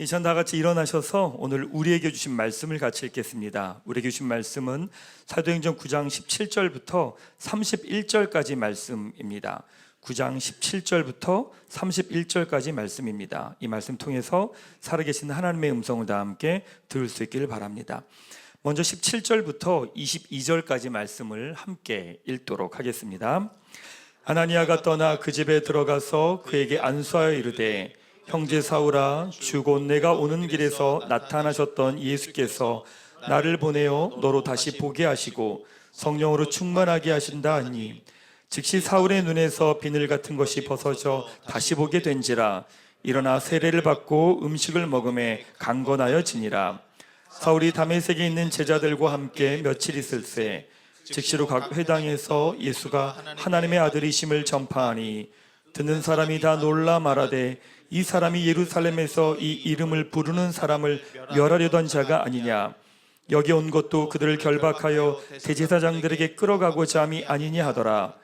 이전 다 같이 일어나셔서 오늘 우리에게 주신 말씀을 같이 읽겠습니다. 우리에게 주신 말씀은 사도행전 9장 17절부터 31절까지 말씀입니다. 9장 17절부터 31절까지 말씀입니다. 이 말씀 통해서 살아계신 하나님의 음성을 다 함께 들을 수 있기를 바랍니다. 먼저 17절부터 22절까지 말씀을 함께 읽도록 하겠습니다. 아나니아가 떠나 그 집에 들어가서 그에게 안수하여 이르되, 형제 사울아, 주 곧 내가 오는 길에서 나타나셨던 예수께서 나를 보내어 너로 다시 보게 하시고 성령으로 충만하게 하신다 하니, 즉시 사울의 눈에서 비늘 같은 것이 벗어져 다시 보게 된지라. 일어나 세례를 받고 음식을 먹음에 강건하여 지니라. 사울이 다메섹에 있는 제자들과 함께 며칠 있을새 즉시로 각 회당에서 예수가 하나님의 아들이심을 전파하니, 듣는 사람이 다 놀라 말하되, 이 사람이 예루살렘에서 이 이름을 부르는 사람을 멸하려던 자가 아니냐. 여기 온 것도 그들을 결박하여 대제사장들에게 끌어가고자 함이 아니냐 하더라.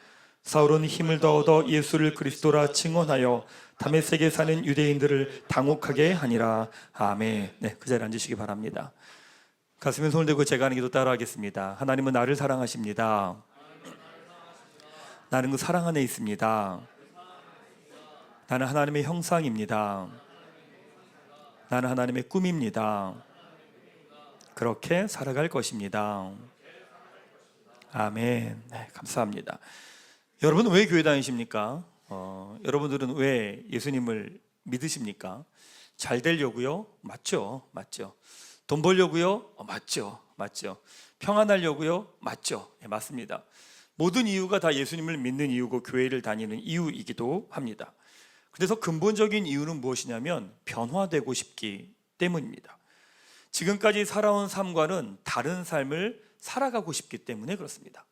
사울은 힘을 더 얻어 예수를 그리스도라 증언하여 다메섹에 사는 유대인들을 당혹하게 하니라. 아멘. 네, 그 자리에 앉으시기 바랍니다. 가슴에 손을 대고 제가 하는 기도 따라하겠습니다. 하나님은 나를 사랑하십니다. 나는 그 사랑 안에 있습니다. 나는 하나님의 형상입니다. 나는 하나님의 꿈입니다. 그렇게 살아갈 것입니다. 아멘. 네, 감사합니다. 여러분은 왜 교회 다니십니까? 여러분들은 왜 예수님을 믿으십니까? 잘 되려고요? 맞죠? 돈 벌려고요? 맞죠. 평안하려고요? 맞죠. 네, 맞습니다. 모든 이유가 다 예수님을 믿는 이유고 교회를 다니는 이유이기도 합니다. 그래서 근본적인 이유는 무엇이냐면 변화되고 싶기 때문입니다. 지금까지 살아온 삶과는 다른 삶을 살아가고 싶기 때문에 그렇습니다.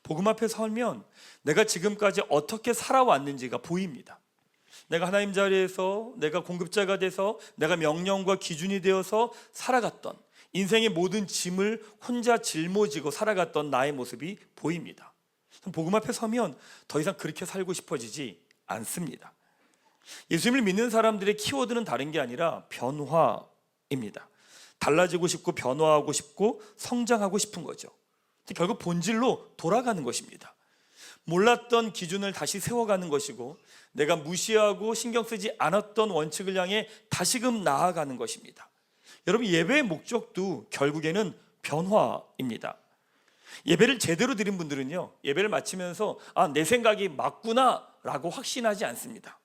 복음 앞에 서면 내가 지금까지 어떻게 살아왔는지가 보입니다. 내가 하나님 자리에서, 내가 공급자가 돼서, 내가 명령과 기준이 되어서 살아갔던, 인생의 모든 짐을 혼자 짊어지고 살아갔던 나의 모습이 보입니다. 복음 앞에 서면 더 이상 그렇게 살고 싶어지지 않습니다. 예수님을 믿는 사람들의 키워드는 다른 게 아니라 변화입니다. 달라지고 싶고 변화하고 싶고 성장하고 싶은 거죠. 결국 본질로 돌아가는 것입니다. 몰랐던 기준을 다시 세워가는 것이고, 내가 무시하고 신경 쓰지 않았던 원칙을 향해 다시금 나아가는 것입니다. 여러분, 예배의 목적도 결국에는 변화입니다. 예배를 제대로 드린 분들은요, 예배를 마치면서 내 생각이 맞구나 라고 확신하지 않습니다.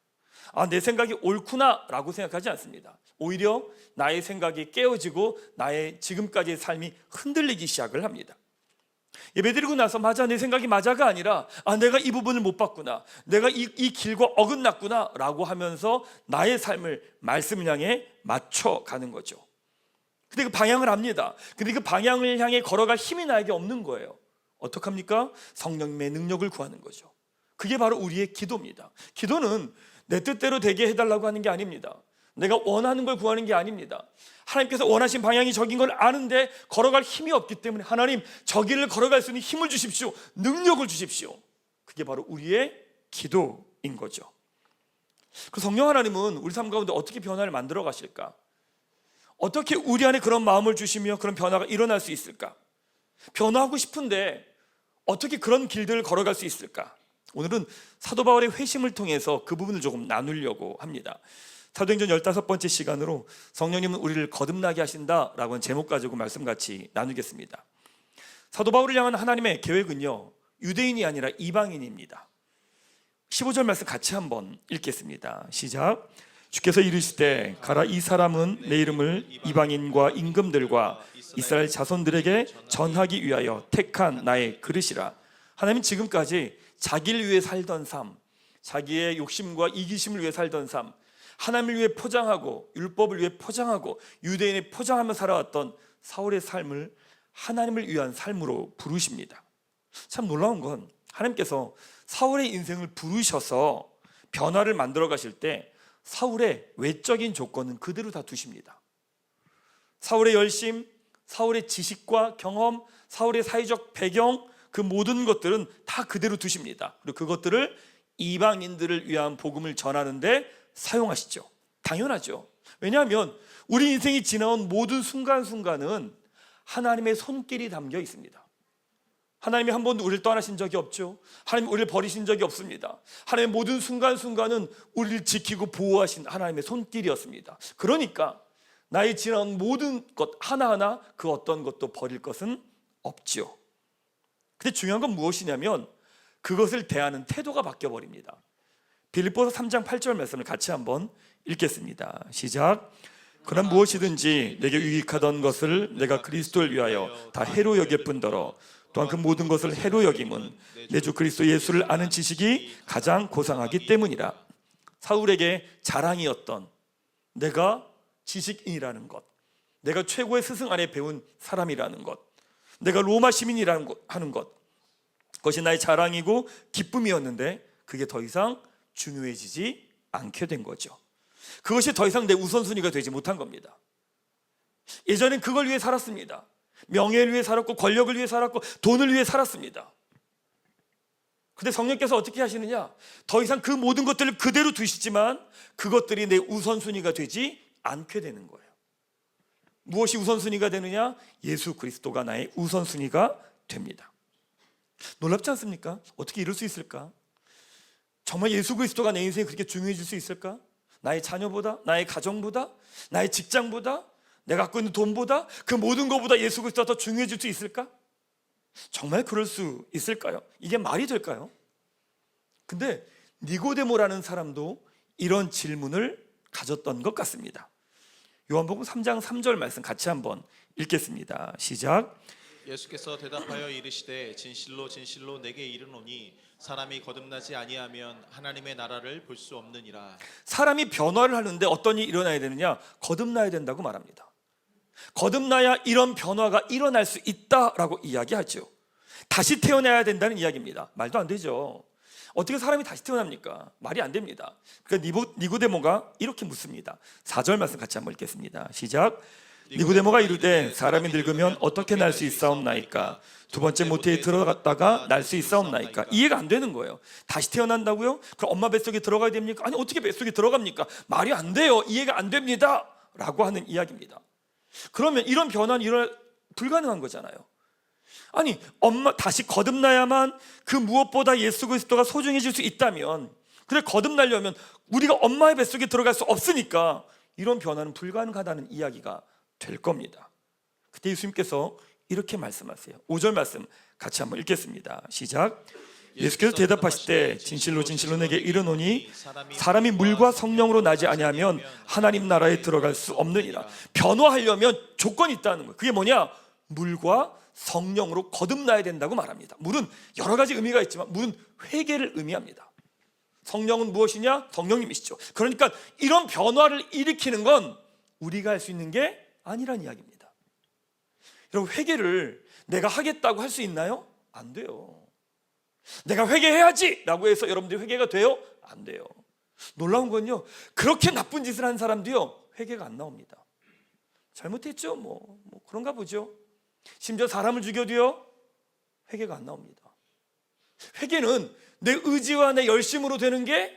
내 생각이 옳구나 라고 생각하지 않습니다. 오히려 나의 생각이 깨어지고 나의 지금까지의 삶이 흔들리기 시작을 합니다. 예배드리고 나서 맞아, 내 생각이 맞아가 아니라 내가 이 부분을 못 봤구나, 내가 이 길과 어긋났구나 라고 하면서 나의 삶을 말씀을 향해 맞춰가는 거죠. 근데 그 방향을 압니다. 근데 그 방향을 향해 걸어갈 힘이 나에게 없는 거예요. 어떡합니까? 성령님의 능력을 구하는 거죠. 그게 바로 우리의 기도입니다. 기도는 내 뜻대로 되게 해달라고 하는 게 아닙니다. 내가 원하는 걸 구하는 게 아닙니다. 하나님께서 원하신 방향이 저긴 걸 아는데 걸어갈 힘이 없기 때문에, 하나님, 저 길을 걸어갈 수 있는 힘을 주십시오, 능력을 주십시오. 그게 바로 우리의 기도인 거죠. 그 성령 하나님은 우리 삶 가운데 어떻게 변화를 만들어 가실까? 어떻게 우리 안에 그런 마음을 주시며 그런 변화가 일어날 수 있을까? 변화하고 싶은데 어떻게 그런 길들을 걸어갈 수 있을까? 오늘은 사도 바울의 회심을 통해서 그 부분을 조금 나누려고 합니다. 사도행전 15번째 시간으로 성령님은 우리를 거듭나게 하신다라고 하는 제목 가지고 말씀 같이 나누겠습니다. 사도 바울을 향한 하나님의 계획은요, 유대인이 아니라 이방인입니다. 15절 말씀 같이 한번 읽겠습니다. 시작. 주께서 이르시되, 가라, 이 사람은 내 이름을 이방인과 임금들과 이스라엘 자손들에게 전하기 위하여 택한 나의 그릇이라. 하나님은 지금까지 자기를 위해 살던 삶, 자기의 욕심과 이기심을 위해 살던 삶, 하나님을 위해 포장하고 율법을 위해 포장하고 유대인에 포장하며 살아왔던 사울의 삶을 하나님을 위한 삶으로 부르십니다. 참 놀라운 건, 하나님께서 사울의 인생을 부르셔서 변화를 만들어 가실 때 사울의 외적인 조건은 그대로 다 두십니다. 사울의 열심, 사울의 지식과 경험, 사울의 사회적 배경, 그 모든 것들은 다 그대로 두십니다. 그리고 그것들을 이방인들을 위한 복음을 전하는데 사용하시죠. 당연하죠. 왜냐하면 우리 인생이 지나온 모든 순간순간은 하나님의 손길이 담겨 있습니다. 하나님이 한 번도 우리를 떠나신 적이 없죠. 하나님이 우리를 버리신 적이 없습니다. 하나님의 모든 순간순간은 우리를 지키고 보호하신 하나님의 손길이었습니다. 그러니까 나의 지나온 모든 것 하나하나 그 어떤 것도 버릴 것은 없지요. 근데 중요한 건 무엇이냐면 그것을 대하는 태도가 바뀌어버립니다. 빌립보서 3장 8절 말씀을 같이 한번 읽겠습니다. 시작. 그러나 무엇이든지 내게 유익하던 것을 내가 그리스도를 위하여 다 해로 여길 뿐더러 또한 그 모든 것을 해로 여김은 내 주 그리스도 예수를 아는 지식이 가장 고상하기 때문이라. 사울에게 자랑이었던 내가 지식인이라는 것, 내가 최고의 스승 안에 배운 사람이라는 것, 내가 로마 시민이라는 것, 하는 것, 그것이 나의 자랑이고 기쁨이었는데 그게 더 이상 중요해지지 않게 된 거죠. 그것이 더 이상 내 우선순위가 되지 못한 겁니다. 예전엔 그걸 위해 살았습니다. 명예를 위해 살았고 권력을 위해 살았고 돈을 위해 살았습니다. 근데 성령께서 어떻게 하시느냐? 더 이상 그 모든 것들을 그대로 두시지만 그것들이 내 우선순위가 되지 않게 되는 거예요. 무엇이 우선순위가 되느냐? 예수 그리스도가 나의 우선순위가 됩니다. 놀랍지 않습니까? 어떻게 이럴 수 있을까? 정말 예수 그리스도가 내 인생에 그렇게 중요해질 수 있을까? 나의 자녀보다, 나의 가정보다, 나의 직장보다, 내가 갖고 있는 돈보다, 그 모든 것보다 예수 그리스도가 더 중요해질 수 있을까? 정말 그럴 수 있을까요? 이게 말이 될까요? 근데 니고데모라는 사람도 이런 질문을 가졌던 것 같습니다. 요한복음 3장 3절 말씀 같이 한번 읽겠습니다. 시작. 예수께서 대답하여 이르시되 진실로 진실로 내게 이르노니 사람이 거듭나지 아니하면 하나님의 나라를 볼 수 없느니라. 사람이 변화를 하는데 어떤 일이 일어나야 되느냐? 거듭나야 된다고 말합니다. 거듭나야 이런 변화가 일어날 수 있다라고 이야기하죠. 다시 태어나야 된다는 이야기입니다. 말도 안 되죠. 어떻게 사람이 다시 태어납니까? 말이 안 됩니다. 그러니까 니고데모가 이렇게 묻습니다. 4절 말씀 같이 한번 읽겠습니다. 시작. 니고데모가 이르되 사람이 늙으면 어떻게 날 수 있사옵나이까? 두 번째 모태에 들어갔다가 날 수 있사옵나이까? 이해가 안 되는 거예요. 다시 태어난다고요? 그럼 엄마 뱃속에 들어가야 됩니까? 아니 어떻게 뱃속에 들어갑니까? 말이 안 돼요. 이해가 안 됩니다 라고 하는 이야기입니다. 그러면 이런 변화는 불가능한 거잖아요. 아니 다시 거듭나야만 그 무엇보다 예수 그리스도가 소중해질 수 있다면, 그래 거듭나려면 우리가 엄마의 뱃속에 들어갈 수 없으니까 이런 변화는 불가능하다는 이야기가 될 겁니다. 그때 예수님께서 이렇게 말씀하세요. 5절 말씀 같이 한번 읽겠습니다. 시작. 예수께서 대답하실 때 진실로 진실로 내게 이르노니 사람이 물과 성령으로 나지 아니하면 하나님 나라에 들어갈 수 없느니라. 변화하려면 조건이 있다는 거예요. 그게 뭐냐? 물과 성령으로 거듭나야 된다고 말합니다. 물은 여러 가지 의미가 있지만 물은 회개를 의미합니다. 성령은 무엇이냐? 성령님이시죠. 그러니까 이런 변화를 일으키는 건 우리가 할 수 있는 게 아니란 이야기입니다. 여러분, 회개를 내가 하겠다고 할 수 있나요? 안 돼요. 내가 회개해야지 라고 해서 여러분들이 회개가 돼요? 안 돼요. 놀라운 건요, 그렇게 나쁜 짓을 한 사람도요 회개가 안 나옵니다. 잘못했죠? 뭐 그런가 보죠. 심지어 사람을 죽여도요 회개가 안 나옵니다. 회개는 내 의지와 내 열심으로 되는 게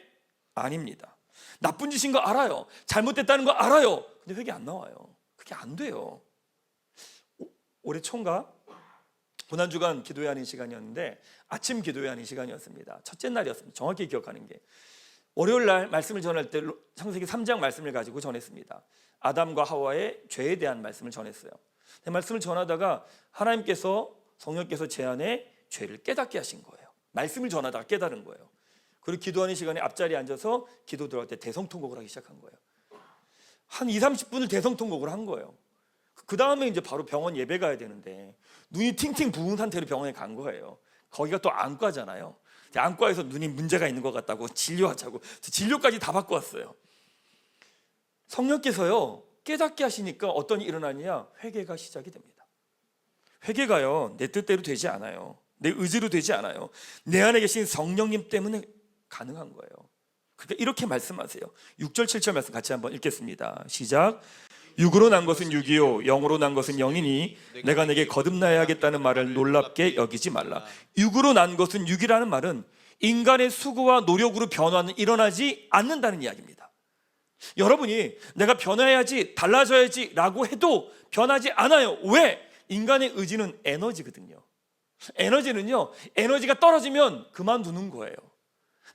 아닙니다. 나쁜 짓인 거 알아요. 잘못됐다는 거 알아요. 근데 회개 안 나와요. 그게 안 돼요. 올해 초인가 고난주간 기도회 하는 시간이었는데 아침 기도회 하는 시간이었습니다. 첫째 날이었습니다. 정확히 기억하는 게 월요일 날 말씀을 전할 때 창세기 3장 말씀을 가지고 전했습니다. 아담과 하와의 죄에 대한 말씀을 전했어요. 말씀을 전하다가 하나님께서, 성령께서 제 안에 죄를 깨닫게 하신 거예요. 말씀을 전하다가 깨달은 거예요. 그리고 기도하는 시간에 앞자리에 앉아서 기도 들어갈 때 대성통곡을 하기 시작한 거예요. 한 20-30분을 대성통곡을 한 거예요. 그 다음에 이제 바로 병원 예배 가야 되는데 눈이 팅팅 부은 상태로 병원에 간 거예요. 거기가 또 안과잖아요. 안과에서 눈이 문제가 있는 것 같다고 진료하자고 진료까지 다 받고 왔어요. 성령께서요 깨닫게 하시니까 어떤 일이 일어나느냐? 회개가 시작이 됩니다. 회개가요 내 뜻대로 되지 않아요. 내 의지로 되지 않아요. 내 안에 계신 성령님 때문에 가능한 거예요. 그러니까 이렇게 말씀하세요. 6절 7절 말씀 같이 한번 읽겠습니다. 시작. 육으로 난 것은 육이요 영으로 난 것은 영이니 내가 내게 거듭나야 하겠다는 말을 놀랍게 여기지 말라. 육으로 난 것은 육이라는 말은 인간의 수고와 노력으로 변화는 일어나지 않는다는 이야기입니다. 여러분이 내가 변해야지, 달라져야지 라고 해도 변하지 않아요. 왜? 인간의 의지는 에너지거든요. 에너지는요, 에너지가 떨어지면 그만두는 거예요.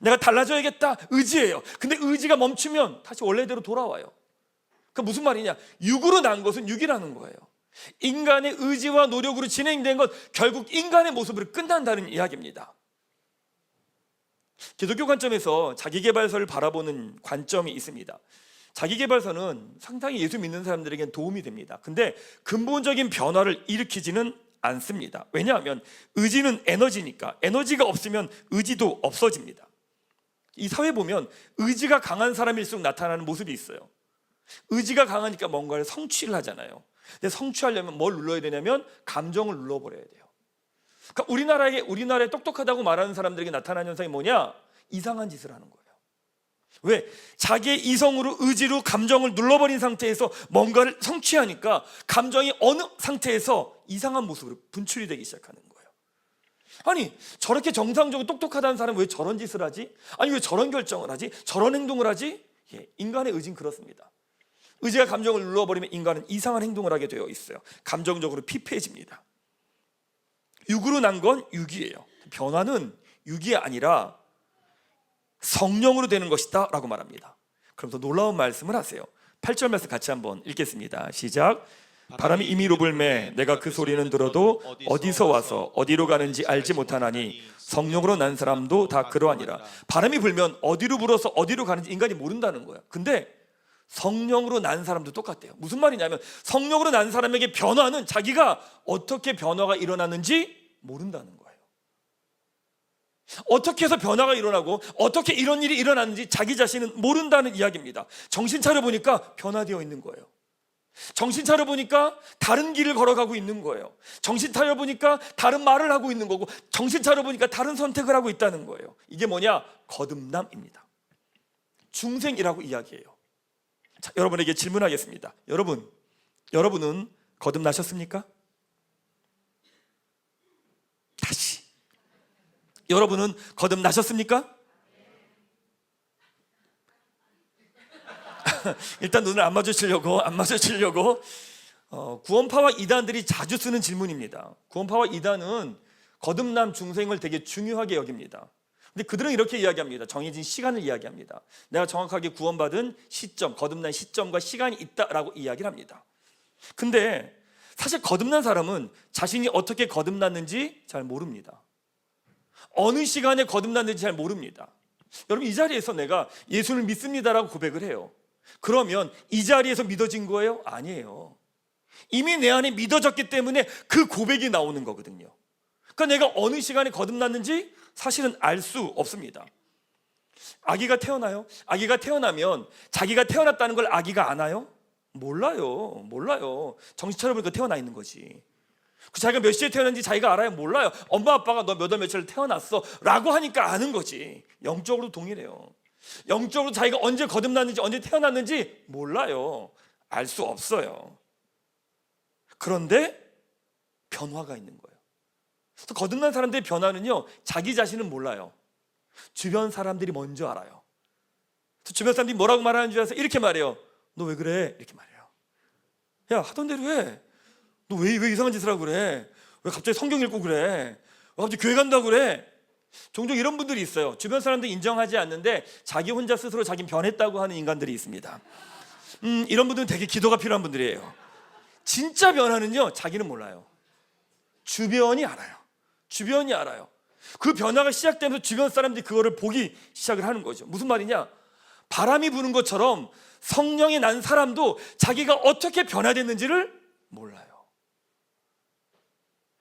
내가 달라져야겠다, 의지예요. 근데 의지가 멈추면 다시 원래대로 돌아와요. 그 무슨 말이냐? 육으로 난 것은 육이라는 거예요. 인간의 의지와 노력으로 진행된 것, 결국 인간의 모습으로 끝난다는 이야기입니다. 기독교 관점에서 자기계발서를 바라보는 관점이 있습니다. 자기계발서는 상당히 예수 믿는 사람들에겐 도움이 됩니다. 근데 근본적인 변화를 일으키지는 않습니다. 왜냐하면 의지는 에너지니까, 에너지가 없으면 의지도 없어집니다. 이 사회 보면 의지가 강한 사람일수록 나타나는 모습이 있어요. 의지가 강하니까 뭔가를 성취를 하잖아요. 근데 성취하려면 뭘 눌러야 되냐면 감정을 눌러버려야 돼요. 그러니까 우리나라에 똑똑하다고 말하는 사람들에게 나타나는 현상이 뭐냐? 이상한 짓을 하는 거예요. 왜? 자기의 이성으로, 의지로 감정을 눌러버린 상태에서 뭔가를 성취하니까 감정이 어느 상태에서 이상한 모습으로 분출이 되기 시작하는 거예요. 아니, 저렇게 정상적으로 똑똑하다는 사람은 왜 저런 짓을 하지? 아니, 왜 저런 결정을 하지? 저런 행동을 하지? 인간의 의지는 그렇습니다. 의지가 감정을 눌러버리면 인간은 이상한 행동을 하게 되어 있어요. 감정적으로 피폐해집니다. 육으로 난 건 육이에요. 변화는 육이 아니라 성령으로 되는 것이다 라고 말합니다. 그럼 더 놀라운 말씀을 하세요. 8절 말씀 같이 한번 읽겠습니다. 시작. 바람이 임의로 불매 내가 그 소리는 들어도 어디서 와서 어디로 가는지 알지 못하나니 성령으로 난 사람도 다 그러하니라. 바람이 불면 어디로 불어서 어디로 가는지 인간이 모른다는 거야. 근데 성령으로 난 사람도 똑같대요. 무슨 말이냐면 성령으로 난 사람에게 변화는 자기가 어떻게 변화가 일어났는지 모른다는 거예요. 어떻게 해서 변화가 일어나고 어떻게 이런 일이 일어났는지 자기 자신은 모른다는 이야기입니다. 정신 차려보니까 변화되어 있는 거예요. 정신 차려보니까 다른 길을 걸어가고 있는 거예요. 정신 차려보니까 다른 말을 하고 있는 거고, 정신 차려보니까 다른 선택을 하고 있다는 거예요. 이게 뭐냐? 거듭남입니다. 중생이라고 이야기해요. 자, 여러분에게 질문하겠습니다. 여러분은 거듭나셨습니까? 다시, 여러분은 거듭나셨습니까? 일단 눈을 안 마주치려고 구원파와 이단들이 자주 쓰는 질문입니다. 구원파와 이단은 거듭남 중생을 되게 중요하게 여깁니다. 근데 그들은 이렇게 이야기합니다. 정해진 시간을 이야기합니다. 내가 정확하게 구원받은 시점, 거듭난 시점과 시간이 있다라고 이야기를 합니다. 근데 사실 거듭난 사람은 자신이 어떻게 거듭났는지 잘 모릅니다. 어느 시간에 거듭났는지 잘 모릅니다. 여러분, 이 자리에서 내가 예수를 믿습니다라고 고백을 해요. 그러면 이 자리에서 믿어진 거예요? 아니에요. 이미 내 안에 믿어졌기 때문에 그 고백이 나오는 거거든요. 그러니까 내가 어느 시간에 거듭났는지 사실은 알 수 없습니다. 아기가 태어나요? 아기가 태어나면 자기가 태어났다는 걸 아기가 아나요? 몰라요. 정신 차려보니까 태어나 있는 거지. 그 자기가 몇 시에 태어났는지 자기가 알아요? 몰라요. 엄마 아빠가 너 몇 월 며칠에 태어났어 라고 하니까 아는 거지. 영적으로 동일해요. 영적으로 자기가 언제 거듭났는지, 언제 태어났는지 몰라요. 알 수 없어요. 그런데 변화가 있는 거예요. 그래서 거듭난 사람들의 변화는요, 자기 자신은 몰라요. 주변 사람들이 먼저 알아요. 그래서 주변 사람들이 뭐라고 말하는 줄 알아서 이렇게 말해요. 너 왜 그래? 이렇게 말해요. 야, 하던 대로 해. 너 왜 이상한 짓을 하고 그래? 왜 갑자기 성경 읽고 그래? 왜 갑자기 교회 간다고 그래? 종종 이런 분들이 있어요. 주변 사람들 인정하지 않는데 자기 혼자 스스로 자기는 변했다고 하는 인간들이 있습니다. 이런 분들은 되게 기도가 필요한 분들이에요. 진짜 변화는요, 자기는 몰라요. 주변이 알아요. 그 변화가 시작되면서 주변 사람들이 그거를 보기 시작을 하는 거죠. 무슨 말이냐? 바람이 부는 것처럼 성령이 난 사람도 자기가 어떻게 변화됐는지를 몰라요.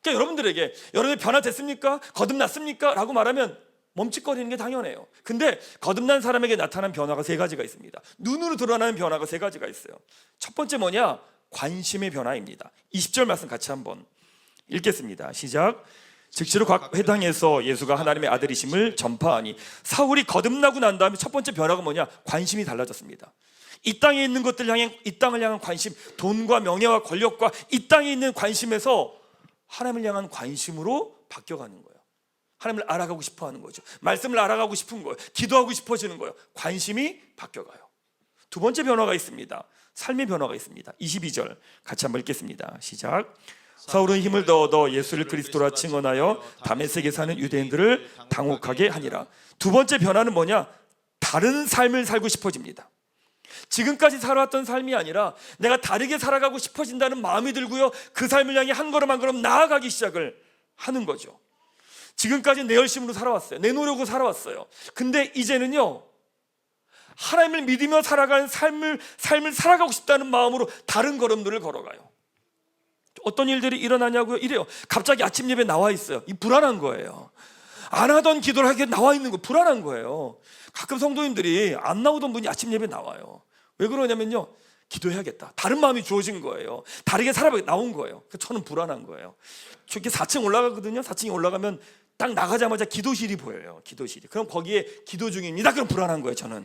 그러니까 여러분들에게 여러분이 변화됐습니까? 거듭났습니까? 라고 말하면 멈칫거리는 게 당연해요. 근데 거듭난 사람에게 나타난 변화가 세 가지가 있습니다. 눈으로 드러나는 변화가 세 가지가 있어요. 첫 번째 뭐냐? 관심의 변화입니다. 20절 말씀 같이 한번 읽겠습니다. 시작. 즉시로 각 회당에서 예수가 하나님의 아들이심을 전파하니. 사울이 거듭나고 난 다음에 첫 번째 변화가 뭐냐? 관심이 달라졌습니다. 이 땅에 있는 것들 향해, 이 땅을 향한 관심, 돈과 명예와 권력과 이 땅에 있는 관심에서 하나님을 향한 관심으로 바뀌어가는 거예요. 하나님을 알아가고 싶어 하는 거죠. 말씀을 알아가고 싶은 거예요. 기도하고 싶어지는 거예요. 관심이 바뀌어가요. 두 번째 변화가 있습니다. 삶의 변화가 있습니다. 22절 같이 한번 읽겠습니다. 시작. 사울은 힘을 더 얻어 예수를 그리스도라 증언하여 다메섹에 사는 유대인들을 당혹하게 하니라. 두 번째 변화는 뭐냐? 다른 삶을 살고 싶어집니다. 지금까지 살아왔던 삶이 아니라 내가 다르게 살아가고 싶어진다는 마음이 들고요, 그 삶을 향해 한 걸음 한 걸음 나아가기 시작을 하는 거죠. 지금까지 내 열심으로 살아왔어요. 내 노력으로 살아왔어요. 근데 이제는요, 하나님을 믿으며 살아가는 삶을 살아가고 싶다는 마음으로 다른 걸음들을 걸어가요. 어떤 일들이 일어나냐고요? 이래요. 갑자기 아침 예배 나와 있어요. 이 불안한 거예요. 안 하던 기도를 하게 나와 있는 거 불안한 거예요. 가끔 성도님들이 안 나오던 분이 아침 예배 나와요. 왜 그러냐면요, 기도해야겠다, 다른 마음이 주어진 거예요. 다르게 살아보게 나온 거예요. 그래서 저는 불안한 거예요. 저렇게 4층 올라가거든요. 4층에 올라가면 딱 나가자마자 기도실이 보여요. 기도실이. 그럼 거기에 기도 중입니다. 그럼 불안한 거예요. 저는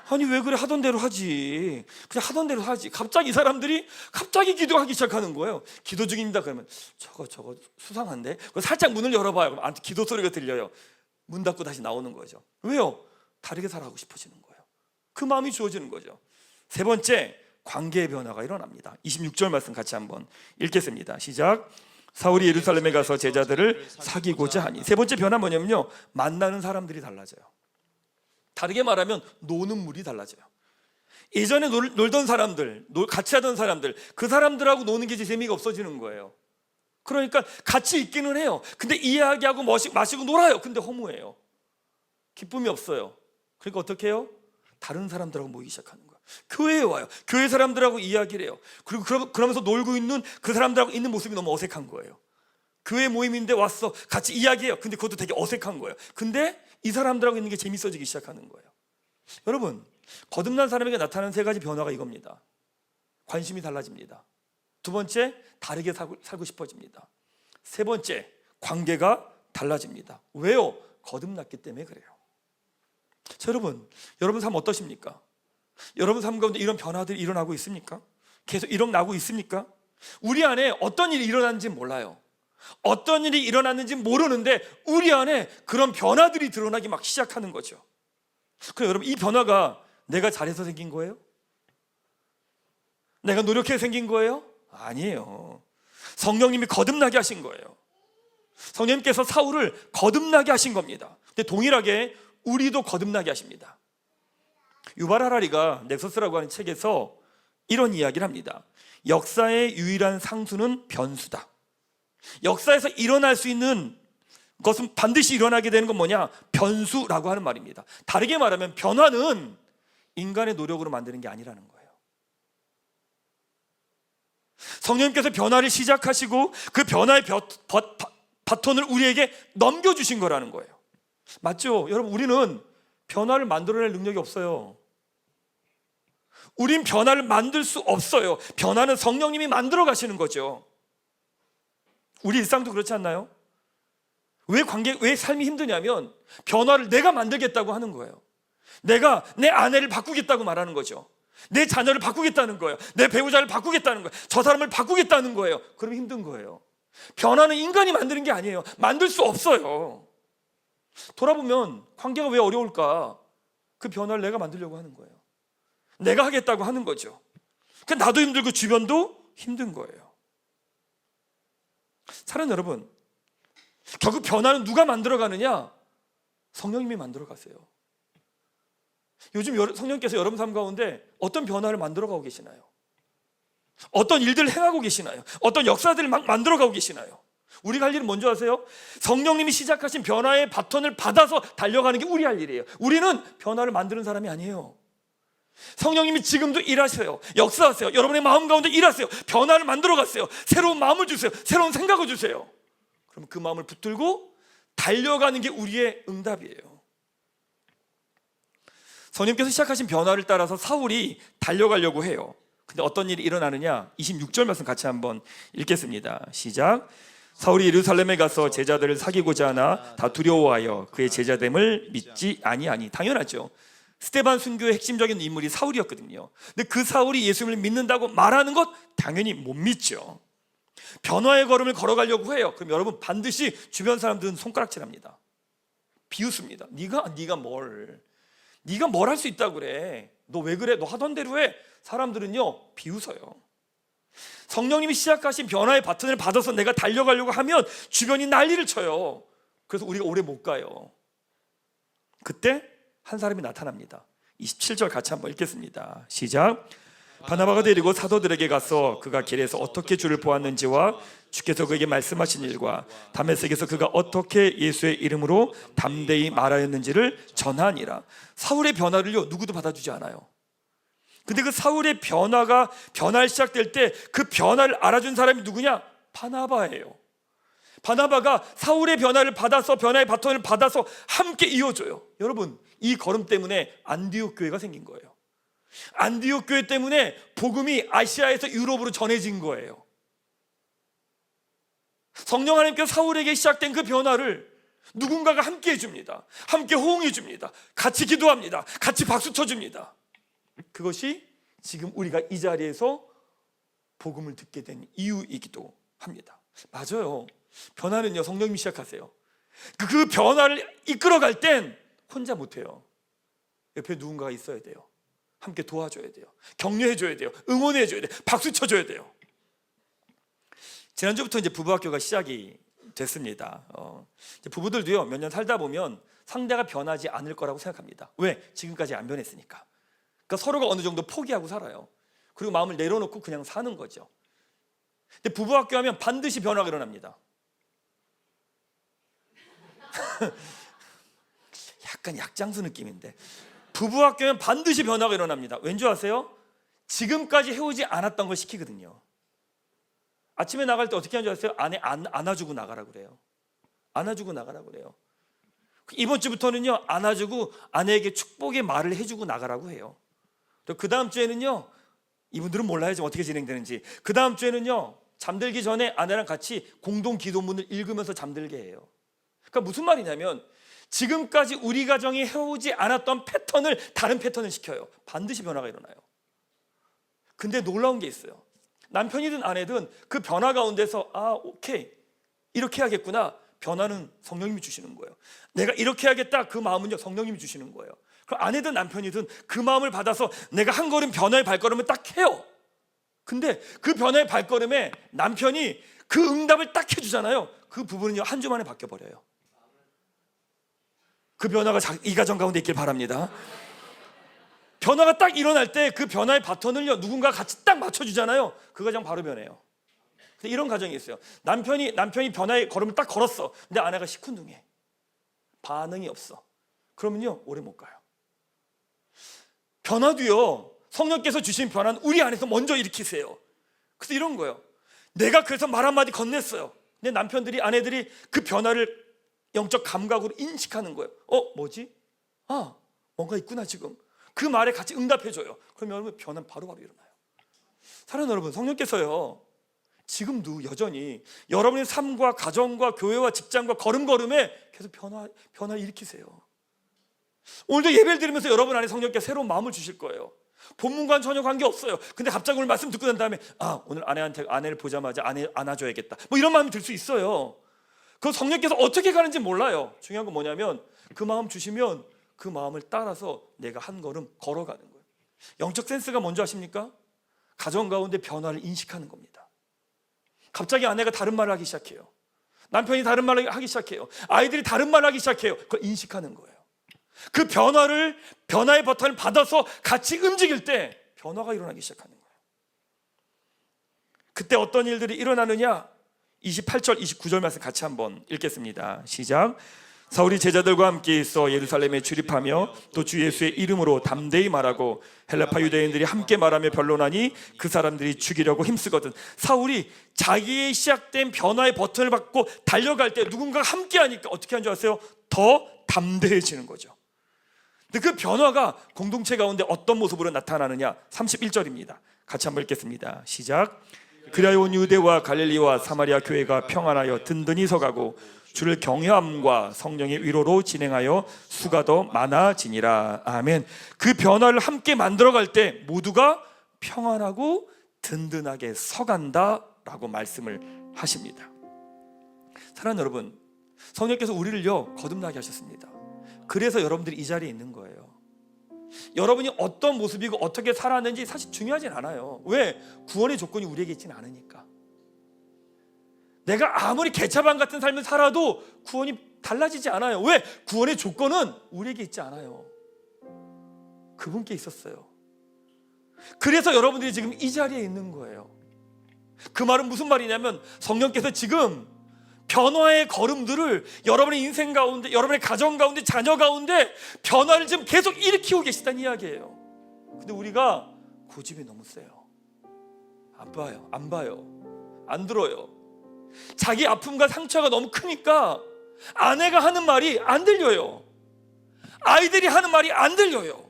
아니 왜 그래, 하던 대로 하지, 그냥 하던 대로 하지. 갑자기 이 사람들이 갑자기 기도하기 시작하는 거예요. 기도 중입니다. 그러면 저거 수상한데? 살짝 문을 열어봐요. 그럼 기도 소리가 들려요. 문 닫고 다시 나오는 거죠. 왜요? 다르게 살아가고 싶어지는 거예요. 그 마음이 주어지는 거죠. 세 번째, 관계의 변화가 일어납니다. 26절 말씀 같이 한번 읽겠습니다. 시작. 사울이 예루살렘에 가서 제자들을 사귀고자 하니. 세 번째 변화 뭐냐면요, 만나는 사람들이 달라져요. 다르게 말하면 노는 물이 달라져요. 예전에 놀던 사람들, 같이 하던 사람들, 그 사람들하고 노는 게 이제 재미가 없어지는 거예요. 그러니까 같이 있기는 해요. 근데 이야기하고 마시고 놀아요. 근데 허무해요. 기쁨이 없어요. 그러니까 어떻게 해요? 다른 사람들하고 모이기 시작하는 거예요. 교회에 와요. 교회 사람들하고 이야기를 해요. 그리고 그러면서 놀고 있는 그 사람들하고 있는 모습이 너무 어색한 거예요. 교회 모임인데 왔어, 같이 이야기해요. 근데 그것도 되게 어색한 거예요. 근데 이 사람들하고 있는 게 재밌어지기 시작하는 거예요. 여러분, 거듭난 사람에게 나타나는 세 가지 변화가 이겁니다. 관심이 달라집니다. 두 번째, 다르게 살고 싶어집니다. 세 번째, 관계가 달라집니다. 왜요? 거듭났기 때문에 그래요. 자, 여러분 삶 어떠십니까? 여러분 삶 가운데 이런 변화들이 일어나고 있습니까? 계속 일어나고 있습니까? 우리 안에 어떤 일이 일어나는지 몰라요. 어떤 일이 일어났는지 모르는데 우리 안에 그런 변화들이 드러나기 막 시작하는 거죠. 그럼 여러분, 이 변화가 내가 잘해서 생긴 거예요? 내가 노력해서 생긴 거예요? 아니에요. 성령님이 거듭나게 하신 거예요. 성령님께서 사울을 거듭나게 하신 겁니다. 근데 동일하게 우리도 거듭나게 하십니다. 유발 하라리가 넥서스라고 하는 책에서 이런 이야기를 합니다. 역사의 유일한 상수는 변수다. 역사에서 일어날 수 있는 것은 반드시 일어나게 되는 건 뭐냐? 변수라고 하는 말입니다. 다르게 말하면 변화는 인간의 노력으로 만드는 게 아니라는 거예요. 성령님께서 변화를 시작하시고 그 변화의 바톤을 우리에게 넘겨주신 거라는 거예요. 맞죠? 여러분, 우리는 변화를 만들어낼 능력이 없어요. 우린 변화를 만들 수 없어요. 변화는 성령님이 만들어 가시는 거죠. 우리 일상도 그렇지 않나요? 왜 삶이 힘드냐면 변화를 내가 만들겠다고 하는 거예요. 내가 내 아내를 바꾸겠다고 말하는 거죠. 내 자녀를 바꾸겠다는 거예요. 내 배우자를 바꾸겠다는 거예요. 저 사람을 바꾸겠다는 거예요. 그러면 힘든 거예요. 변화는 인간이 만드는 게 아니에요. 만들 수 없어요. 돌아보면 관계가 왜 어려울까? 그 변화를 내가 만들려고 하는 거예요. 내가 하겠다고 하는 거죠. 그러니까 나도 힘들고 주변도 힘든 거예요. 사랑하는 여러분, 결국 변화는 누가 만들어가느냐? 성령님이 만들어가세요. 요즘 성령께서 여러분 삶 가운데 어떤 변화를 만들어가고 계시나요? 어떤 일들을 행하고 계시나요? 어떤 역사들을 막 만들어가고 계시나요? 우리가 할 일은 뭔지 아세요? 성령님이 시작하신 변화의 바톤을 받아서 달려가는 게 우리 할 일이에요. 우리는 변화를 만드는 사람이 아니에요. 성령님이 지금도 일하세요. 역사하세요. 여러분의 마음 가운데 일하세요. 변화를 만들어 가세요. 새로운 마음을 주세요. 새로운 생각을 주세요. 그럼 그 마음을 붙들고 달려가는 게 우리의 응답이에요. 성령님께서 시작하신 변화를 따라서 사울이 달려가려고 해요. 근데 어떤 일이 일어나느냐? 26절 말씀 같이 한번 읽겠습니다. 시작. 사울이 예루살렘에 가서 제자들을 사귀고자 하나 다 두려워하여 그의 제자됨을 믿지 아니하니. 당연하죠. 스데반 순교의 핵심적인 인물이 사울이었거든요. 근데 그 사울이 예수님을 믿는다고 말하는 것 당연히 못 믿죠. 변화의 걸음을 걸어가려고 해요. 그럼 여러분, 반드시 주변 사람들은 손가락질합니다. 비웃습니다. 네가 뭘? 네가 뭘 할 수 있다고 그래? 너 왜 그래? 너 하던 대로 해. 사람들은요 비웃어요. 성령님이 시작하신 변화의 바톤을 받아서 내가 달려가려고 하면 주변이 난리를 쳐요. 그래서 우리가 오래 못 가요. 그때 한 사람이 나타납니다. 27절 같이 한번 읽겠습니다. 시작. 바나바가 데리고 사도들에게 가서 그가 길에서 어떻게 주를 보았는지와 주께서 그에게 말씀하신 일과 다메섹에서 그가 어떻게 예수의 이름으로 담대히 말하였는지를 전하니라. 사울의 변화를요 누구도 받아주지 않아요. 근데 그 사울의 변화를 시작될 때 그 변화를 알아준 사람이 누구냐? 바나바예요. 바나바가 사울의 변화를 받아서 변화의 바톤을 받아서 함께 이어줘요. 여러분, 이 걸음 때문에 안디옥 교회가 생긴 거예요. 안디옥 교회 때문에 복음이 아시아에서 유럽으로 전해진 거예요. 성령 하나님께서 사울에게 시작된 그 변화를 누군가가 함께 해줍니다. 함께 호응해 줍니다. 같이 기도합니다. 같이 박수 쳐줍니다. 그것이 지금 우리가 이 자리에서 복음을 듣게 된 이유이기도 합니다. 맞아요. 변화는요 성령님이 시작하세요. 그 변화를 이끌어갈 땐 혼자 못해요. 옆에 누군가가 있어야 돼요. 함께 도와줘야 돼요. 격려해줘야 돼요. 응원해줘야 돼요. 박수 쳐줘야 돼요. 지난주부터 이제 부부학교가 시작이 됐습니다. 이제 부부들도요 몇 년 살다 보면 상대가 변하지 않을 거라고 생각합니다. 왜? 지금까지 안 변했으니까. 그러니까 서로가 어느 정도 포기하고 살아요. 그리고 마음을 내려놓고 그냥 사는 거죠. 근데 부부학교 하면 반드시 변화가 일어납니다. 약간 약장수 느낌인데 부부학교면 반드시 변화가 일어납니다. 왠지 아세요? 지금까지 해오지 않았던 걸 시키거든요. 아침에 나갈 때 어떻게 하는 줄 아세요? 아내 안아주고 나가라고 그래요. 안아주고 나가라고 그래요. 이번 주부터는요 안아주고 아내에게 축복의 말을 해주고 나가라고 해요. 그 다음 주에는요, 이분들은 몰라야지 어떻게 진행되는지, 그 다음 주에는요 잠들기 전에 아내랑 같이 공동 기도문을 읽으면서 잠들게 해요. 그러니까 무슨 말이냐면 지금까지 우리 가정이 해오지 않았던 패턴을 다른 패턴을 시켜요. 반드시 변화가 일어나요. 근데 놀라운 게 있어요. 남편이든 아내든 그 변화 가운데서 오케이 이렇게 해야겠구나. 변화는 성령님이 주시는 거예요. 내가 이렇게 해야겠다. 그 마음은요 성령님이 주시는 거예요. 그럼 아내든 남편이든 그 마음을 받아서 내가 한 걸음 변화의 발걸음을 딱 해요. 근데 그 변화의 발걸음에 남편이 그 응답을 딱 해주잖아요. 그 부분은요 한 주 만에 바뀌어버려요. 그 변화가 이 가정 가운데 있길 바랍니다. 변화가 딱 일어날 때 그 변화의 바톤을요 누군가 같이 딱 맞춰주잖아요. 그 가정 바로 변해요. 이런 가정이 있어요. 남편이 변화의 걸음을 딱 걸었어. 근데 아내가 시큰둥해. 반응이 없어. 그러면요 오래 못 가요. 변화도요 성령께서 주신 변화는 우리 안에서 먼저 일으키세요. 그래서 이런 거예요. 내가 그래서 말 한마디 건넸어요. 근데 남편들이 아내들이 그 변화를 영적 감각으로 인식하는 거예요. 뭐지? 뭔가 있구나 지금. 그 말에 같이 응답해줘요. 그러면 여러분 변화는 바로바로 일어나요. 사랑하는 여러분, 성령께서요 지금도 여전히 여러분의 삶과 가정과 교회와 직장과 걸음걸음에 계속 변화를 일으키세요. 오늘도 예배를 드리면서 여러분 안에 성령께서 새로운 마음을 주실 거예요. 본문과는 전혀 관계없어요. 근데 갑자기 오늘 말씀 듣고 난 다음에 오늘 아내를 보자마자 아내 안아줘야겠다 뭐 이런 마음이 들 수 있어요. 그 성령께서 어떻게 가는지 몰라요. 중요한 건 뭐냐면 그 마음 주시면 그 마음을 따라서 내가 한 걸음 걸어가는 거예요. 영적 센스가 뭔지 아십니까? 가정 가운데 변화를 인식하는 겁니다. 갑자기 아내가 다른 말을 하기 시작해요. 남편이 다른 말을 하기 시작해요. 아이들이 다른 말을 하기 시작해요. 그걸 인식하는 거예요. 그 변화의 버튼을 받아서 같이 움직일 때 변화가 일어나기 시작하는 거예요. 그때 어떤 일들이 일어나느냐? 28절 29절 말씀 같이 한번 읽겠습니다. 시작. 사울이 제자들과 함께 있어 예루살렘에 출입하며 또 주 예수의 이름으로 담대히 말하고 헬라파 유대인들이 함께 말하며 변론하니 그 사람들이 죽이려고 힘쓰거든. 사울이 자기의 시작된 변화의 버튼을 받고 달려갈 때 누군가가 함께 하니까 어떻게 하는 줄 아세요? 더 담대해지는 거죠. 근데 그 변화가 공동체 가운데 어떤 모습으로 나타나느냐? 31절입니다. 같이 한번 읽겠습니다. 시작. 그리하여 온 유대와 갈릴리와 사마리아 교회가 평안하여 든든히 서가고 주를 경외함과 성령의 위로로 진행하여 수가 더 많아지니라. 아멘. 그 변화를 함께 만들어갈 때 모두가 평안하고 든든하게 서간다라고 말씀을 하십니다. 사랑하는 여러분, 성령께서 우리를요 거듭나게 하셨습니다. 그래서 여러분들이 이 자리에 있는 거예요. 여러분이 어떤 모습이고 어떻게 살았는지 사실 중요하진 않아요. 왜? 구원의 조건이 우리에게 있지는 않으니까. 내가 아무리 개차반 같은 삶을 살아도 구원이 달라지지 않아요. 왜? 구원의 조건은 우리에게 있지 않아요. 그분께 있었어요. 그래서 여러분들이 지금 이 자리에 있는 거예요. 그 말은 무슨 말이냐면 성령께서 지금 변화의 걸음들을 여러분의 인생 가운데, 여러분의 가정 가운데, 자녀 가운데 변화를 지금 계속 일으키고 계시다는 이야기예요. 근데 우리가 고집이 너무 세요. 안 봐요, 안 봐요, 안 들어요. 자기 아픔과 상처가 너무 크니까 아내가 하는 말이 안 들려요. 아이들이 하는 말이 안 들려요.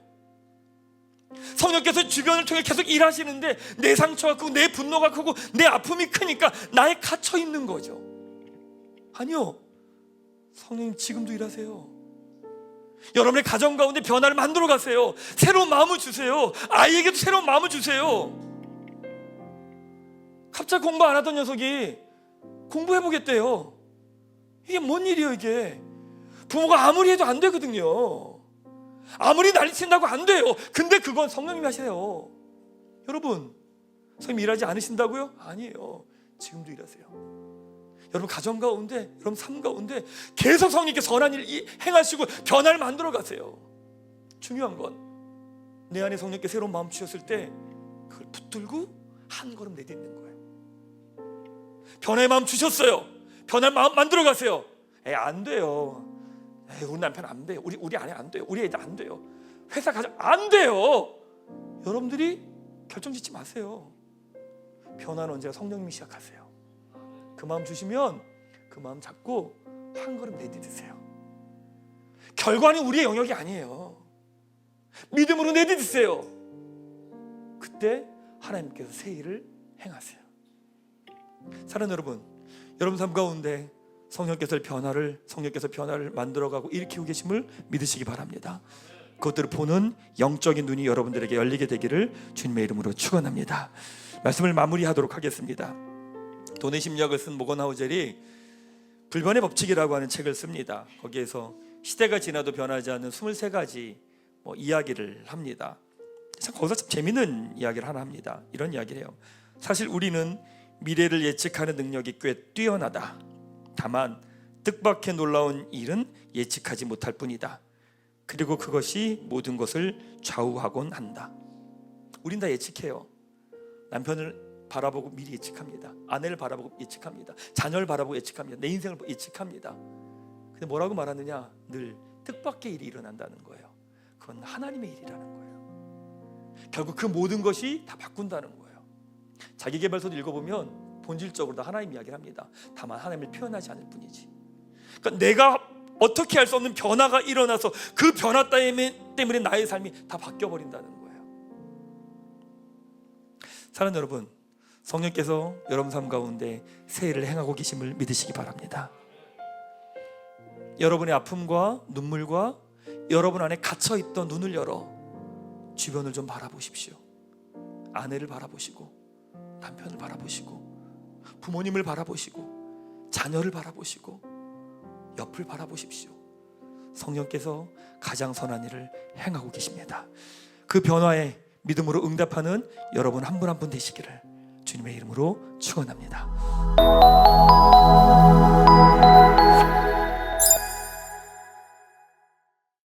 성령께서 주변을 통해 계속 일하시는데 내 상처가 크고 내 분노가 크고 내 아픔이 크니까 나에 갇혀 있는 거죠. 아니요, 성령님 지금도 일하세요. 여러분의 가정 가운데 변화를 만들어 가세요. 새로운 마음을 주세요. 아이에게도 새로운 마음을 주세요. 갑자기 공부 안 하던 녀석이 공부해보겠대요. 이게 뭔 일이에요 이게. 부모가 아무리 해도 안 되거든요. 아무리 난리친다고 안 돼요. 근데 그건 성령님이 하세요. 여러분, 성령님 일하지 않으신다고요? 아니에요. 지금도 일하세요. 여러분 가정 가운데, 여러분 삶 가운데 계속 성령님께 선한 일 행하시고 변화를 만들어 가세요. 중요한 건 내 안에 성령님께 새로운 마음 주셨을 때 그걸 붙들고 한 걸음 내딛는 거예요. 변화의 마음 주셨어요. 변화의 마음 만들어 가세요. 안 돼요. 우리 남편 안 돼요. 우리 아내 안 돼요. 우리 애들 안 돼요. 회사 가정 안 돼요. 여러분들이 결정 짓지 마세요. 변화는 언제나 성령님이 시작하세요. 그 마음 주시면 그 마음 잡고 한 걸음 내딛으세요. 결과는 우리의 영역이 아니에요. 믿음으로 내딛으세요. 그때 하나님께서 새 일을 행하세요. 사랑하는 여러분, 여러분 삶 가운데 성령께서 변화를 만들어가고 일으키고 계심을 믿으시기 바랍니다. 그것들을 보는 영적인 눈이 여러분들에게 열리게 되기를 주님의 이름으로 축원합니다. 말씀을 마무리하도록 하겠습니다. 돈의 심리학을 쓴 모건하우젤이 불변의 법칙이라고 하는 책을 씁니다. 거기에서 시대가 지나도 변하지 않는 23가지 이야기를 합니다. 거기서 참 재미있는 이야기를 하나 합니다. 이런 이야기를 해요. 사실 우리는 미래를 예측하는 능력이 꽤 뛰어나다. 다만 뜻밖의 놀라운 일은 예측하지 못할 뿐이다. 그리고 그것이 모든 것을 좌우하곤 한다. 우린 다 예측해요. 남편을 바라보고 미리 예측합니다. 아내를 바라보고 예측합니다. 자녀를 바라보고 예측합니다. 내 인생을 예측합니다. 근데 뭐라고 말하느냐? 늘 뜻밖의 일이 일어난다는 거예요. 그건 하나님의 일이라는 거예요. 결국 그 모든 것이 다 바꾼다는 거예요. 자기계발서도 읽어보면 본질적으로 다 하나님 이야기를 합니다. 다만 하나님을 표현하지 않을 뿐이지. 그러니까 내가 어떻게 할 수 없는 변화가 일어나서 그 변화 때문에 나의 삶이 다 바뀌어버린다는 거예요. 사랑하는 여러분, 성령께서 여러분 삶 가운데 새 일을 행하고 계심을 믿으시기 바랍니다. 여러분의 아픔과 눈물과 여러분 안에 갇혀있던 눈을 열어 주변을 좀 바라보십시오. 아내를 바라보시고 남편을 바라보시고 부모님을 바라보시고 자녀를 바라보시고 옆을 바라보십시오. 성령께서 가장 선한 일을 행하고 계십니다. 그 변화에 믿음으로 응답하는 여러분 한 분 한 분 되시기를 주님의 이름으로 축원합니다.